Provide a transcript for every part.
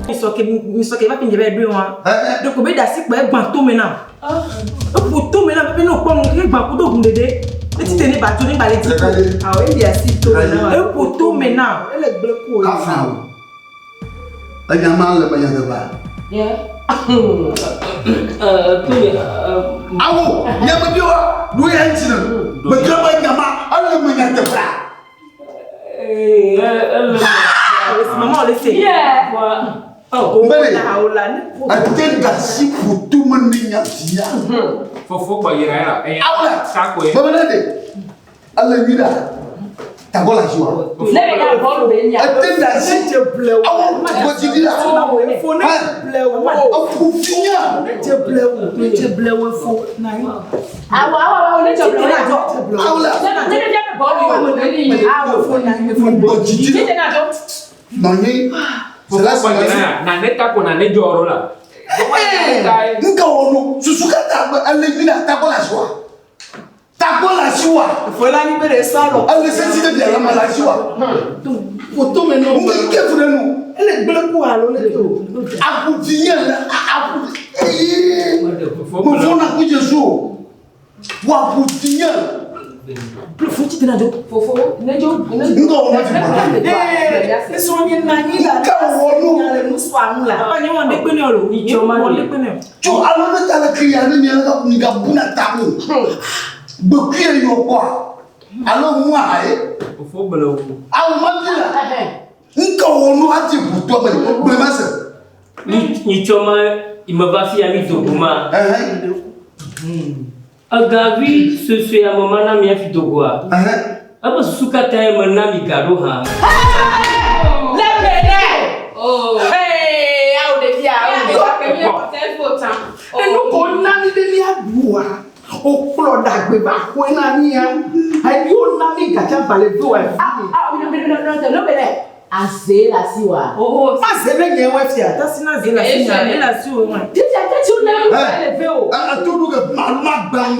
Ils sont qui va finir avec deux mois. Donc, on va d'assis pour être tout maintenant. Pour tout maintenant, mais non, pas mon clé, pour tout le monde. Et tu t'es pas tout le monde. Ah oui, il y a si tout maintenant. Pour tout maintenant. Elle est bloquée. Afin. Il y a mal le moyen de voir. Ah bon, il y a pas de quoi. Nous y a mais comment il y a mal le moyen de voir. Maman, laissez. Oh, mais attends d'assis pour tout le monde y a dia. Faut pas y aller là. Ah là, Chaque. maman allez. Allez vida. T'as quoi la joie? Attends d'assis te plaît. Ah bon, tu dis là. Il faut ne plaît. Oh, pour finir. Te plaît, il faut. Ah là. Non, c'est là ça. Na neta ko na ne joro la. Nka wono susuka ta alemina ta ko la joie. Ta ko la joie. Il faut la libérer ça là. Elle nécessite bien la joie. Pour tout maintenant. Nous qui pour nous. Elle est bloquée alors les deux. A pour finir a pour. Mon fond na ku Jésus. Wa pour finir. Plus faut tu te na do. Fofo, ne jo. Nka wono ti ba. Sont bien nani là. Nka wono. Nous soyons là. Pas ni on dépend lo. Ni choma on dépend. Tu alors na ta la crier ni na ni ga buna tamu. Beaucoup yo quoi. Alors moi Faut belo. ah on m'a dit là. Nka wono ati pour toi mais ça. Ni choma il me va fier mi Togoma. Agavi ce soit un moment na mi fi Togoa. Aba suka ta na mi gado ha. Lebene. Oh. Hey, au de dia, au de dia. C'est beau temps. Et nous connaissons de lia boua. O klo dagbe ba ko na ni ya. Ai yo na mi gacha bale do e. Non, Lebene. Assez la siwa. Oh, ça c'est le nye we fia. Ta sina ze la sina, la si o wa. Tu n'as levé au. Ah tout que ma bang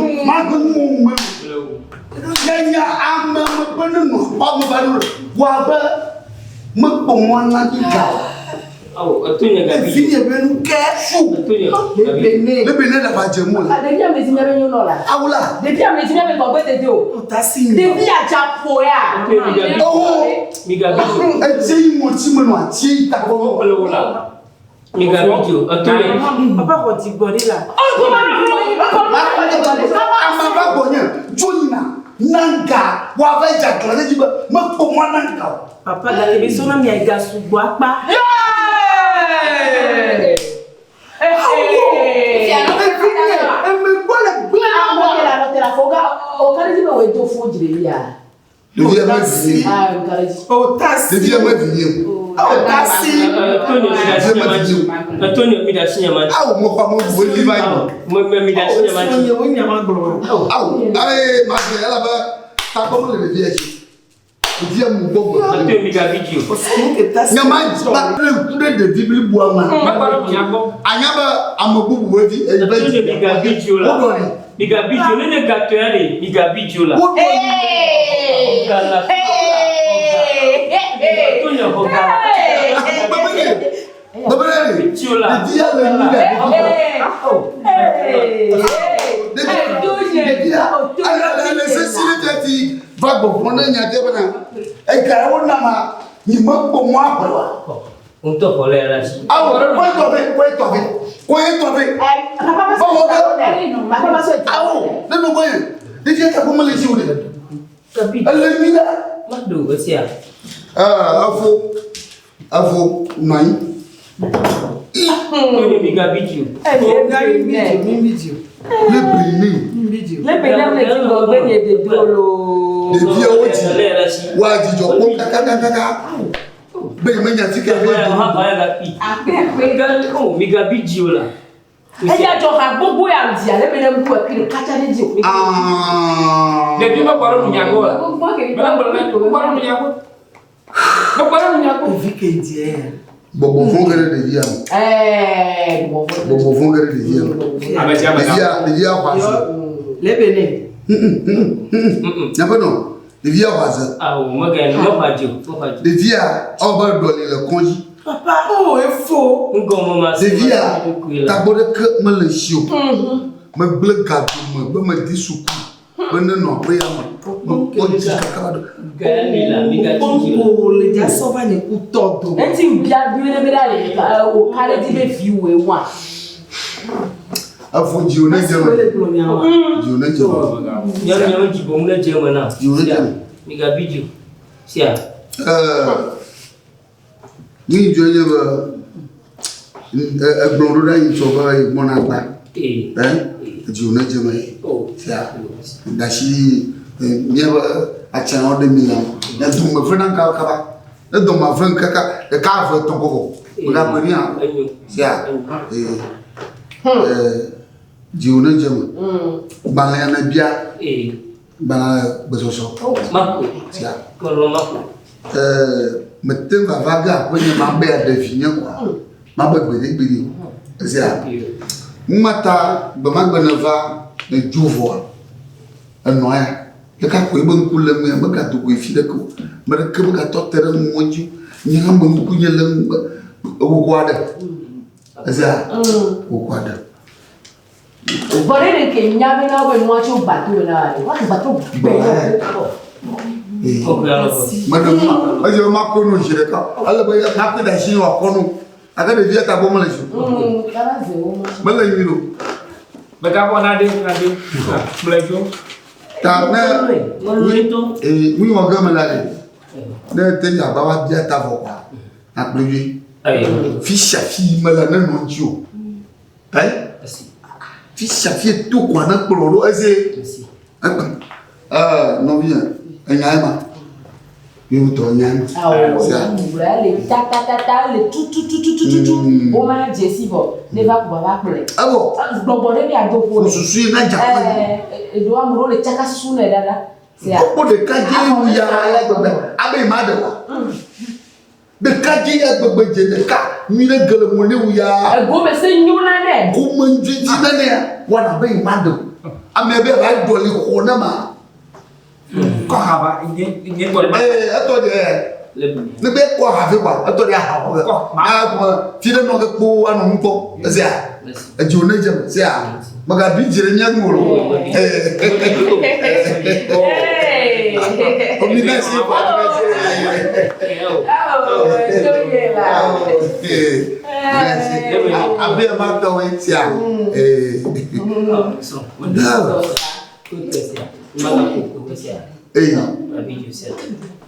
Yanya am me pas me valeur. Wa ba me pomon na ki ga. Oh, atunya gabi. Fille ben ke fou. Atunya. Lebene da ba jemu la. Depuis à mes ignorants yo no la. Awula. Depuis à mes ignorants me ko bete do. Ta sina. Depuis à japo ya. Oh, Mi gabi. e ti mo ti mo no ati ta ko. Mi gabi jo. Atunya. Papa ko ti gbori la. Ama ba bonye. Joina. Nanga. Wa ba ja klane ji ba. Me pomon nanga. Papa ga te so na mi ga su gbo apa. Antonio mi da sinya man. Ah, mo pa mo bo li ba. Mi da sinya man. Allez, ma fille, là bas. Ta comment le vieux. Dia mu bobo. Antonio mi gabi jo. Nyama ba le de Bible bois ma. Anyaba amobu wodi e ba Antonio mi gabi jo la. Mi gabi jo ne gato ya le. Mi gabi jo la. Antonio hoga. Babele. Chiola. Dia le ni la necessity va comprendre nyate bana. E ka wona ma ni mo ko mo apwa. On te colère là. Ah ouais, quoi tomber. Papa ma so. Ah oh, ne no boy. Déjà ka ko male jiwde. Tapi. Elle mi là. Mado aussi. Ah, avo nai. Antonio mi gabi jo. Le brûler. Lebene me ti go gbe ni de dolo. Le vieux oti. Wa di jo ko kaka. Be me nya ti ke be. Ha ba ya gapi. Mi gabi jo la. Eya jo ha gbogbo ya di ale Lebene mu e kiri kacha ni di o. Ah. Depuis ma parole nyago la. Parole nyago. Ma parole nyago. Vike die. Bobo fongere de dia. Bobo fongere de dia. De dia kwasi. Lebene. N'apa non. De dia kwasi. Ah, o maga no fajo. De dia o ba doli le konji. Papa, oh, il faut. C'est via. T'as beau de que me le chiot. Me bleu gâteau, me dis sous coup. Me non, rien. Me dis cacado. Le dia sauva ne coûte tout. Et tu bien vu le médaille au carré de view et moi. Ah, faut dire, on est déjà. On est déjà. Ni joye blondoda yi soba yi monagba juna jeme sia dashi mieba achano de milan na dum fena ka ka na dum ma fen ka ka fa ton ko na bania sia juna jeme bala na bia bala besoso mako sia ko mako mettez ma vague à quoi il m'a bien défini quoi m'a pas béni c'est ça mata bama beneva ne jovo anoya le ka ko ibon kulle me ma ka to ko fi de ko ma de ko ka to tere monji ni ha mo ku nyele o kwada c'est ça o kwada Vorrei che nyabe na ko mo chu batu na wa batu madame, je m'en connais, je l'ai pas. Alors, il y a un peu d'achille à Kono. Avec les vieux tabous, je suis. Mais quand on a des blagues, ta mère, oui, on va me l'aller. Ne t'es pas bavat bien ta voix. A plus, fiche à fille, me la donne mon dieu. Hein? Fiche à fille, tout quoi, n'a pas l'eau, non, bien. Engama. You to nyam. Le ta le tout. O ma Jessie bo. Ne va ko ba pele. Abo. Gbogbo de bi ado fo. Susu na japa. Do amuro le chaka susu na dada. Se a. Ko de kaje wu ya ala gbegbe. Abe ma de wa. De kaje ya gbegbe je de ka. Mi le gele mo ne wu ya. Go me se nyuna ne. Go mo nji na ne ya. Wa na be ma de. Ame be ba doli ko na ma. có hả ini buat atau dia lebih kuah hafi kuah atau dia hawa aku tidak nak aku anu muko sia jone jam sia maka bijir nyangul kombinasi abi mata we sia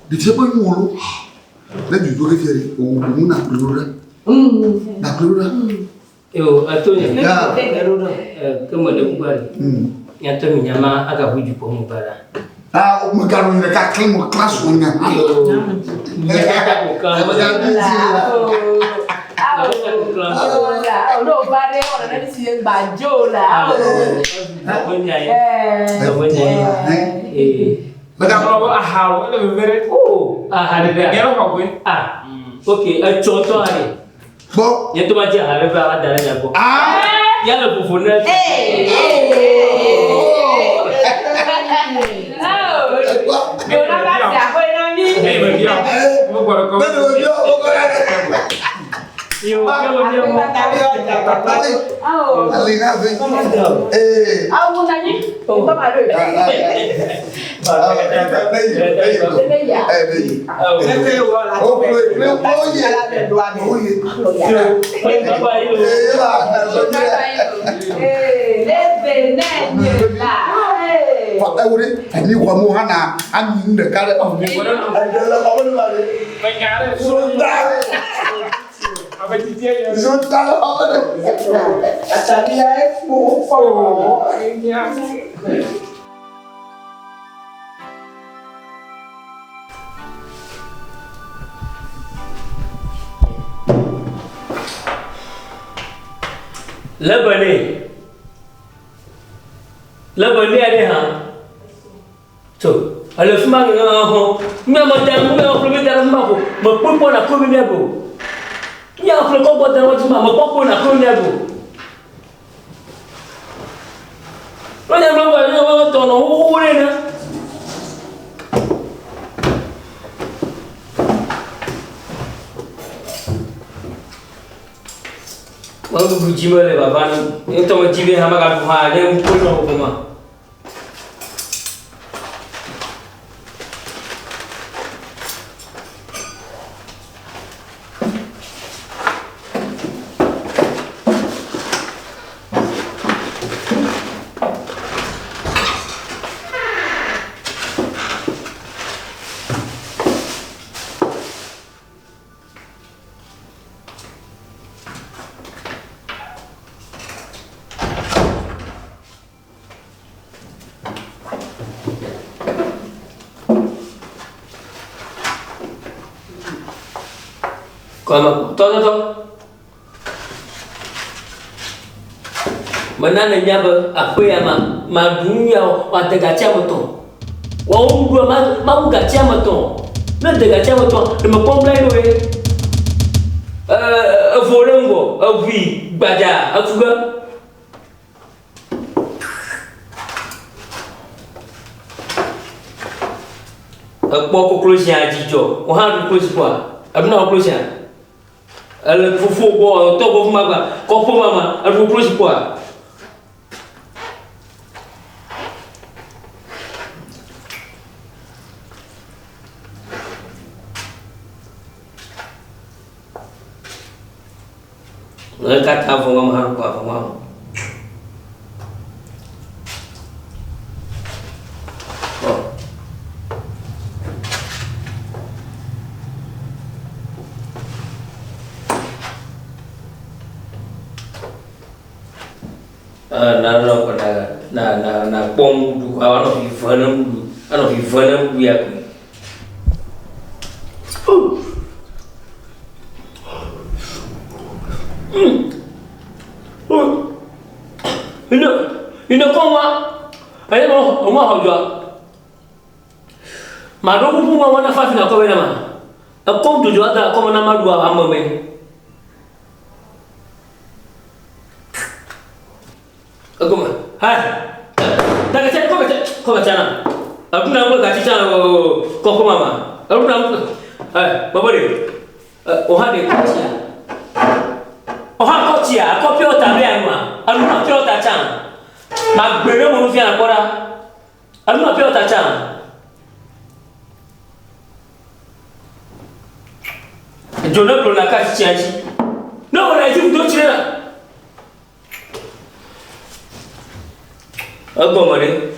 di siapa yang ngulu? Dan juga kita ngomong nak pelura. Atau ni, kemudian buat. Yang tu menyama agak wujud pemubara. Mengkaru ni kakek mau kelas punya. No vale ora na si banjo la. Macam kalau ahal, ada beberapa. Ada Kira apa gue? Okey, contoh hari. Bo, yang tu macam hari berapa darahnya bo. Yang lebih funer. Yo na ba siapa ni? Begitu. Mau buat kau. Yo, kalau dia mau alinha vem. Mau nanya? Kita malu. Ini kamu hana angin dekat. Apa cici ya? Zontal apa tu? Asal dia fufu. Ini Lebene ada hang. So, kalau semua ngah, memang dalam memang problem dalam mampu, berpuluh nak kau ni apa? Ya, kalau kau buat dalam semua, berpuluh nak kau ni apa? Kau jangan buat apa tu, nak ni na. Aku buji boleh bapa ni. Itu macam jiwe hama kat buah dia mukul nak hukum. Kalau tahu. Mana nanya apa yang dunia ada gacah betul. Wong dua mau gacah betul. Nanti gacah betul. Demi komplain we. Volungo, avi, baja, afuga. Aku close yang jijo. Wah, close apa? Abna close yang. Elle faut boire, Togo mama, kopo mama, elle vous close quoi? Elle kata vous mama quoi, mama. Na bom do ano vivanam ya. Ina koma ayo mo hojwa madogo puma wana fafi na kwa ma akom do jwa ko na madua amame agoma hai daga cek ko bacana abuna mo gaci cana ko mama abuna hai babare ohane kocia oha kocia ko pio ta be anwa aluna pio ta cana magbere mo fi anakora aluna pio ta cana jona blona ka chiachi no wala ju do chira agomare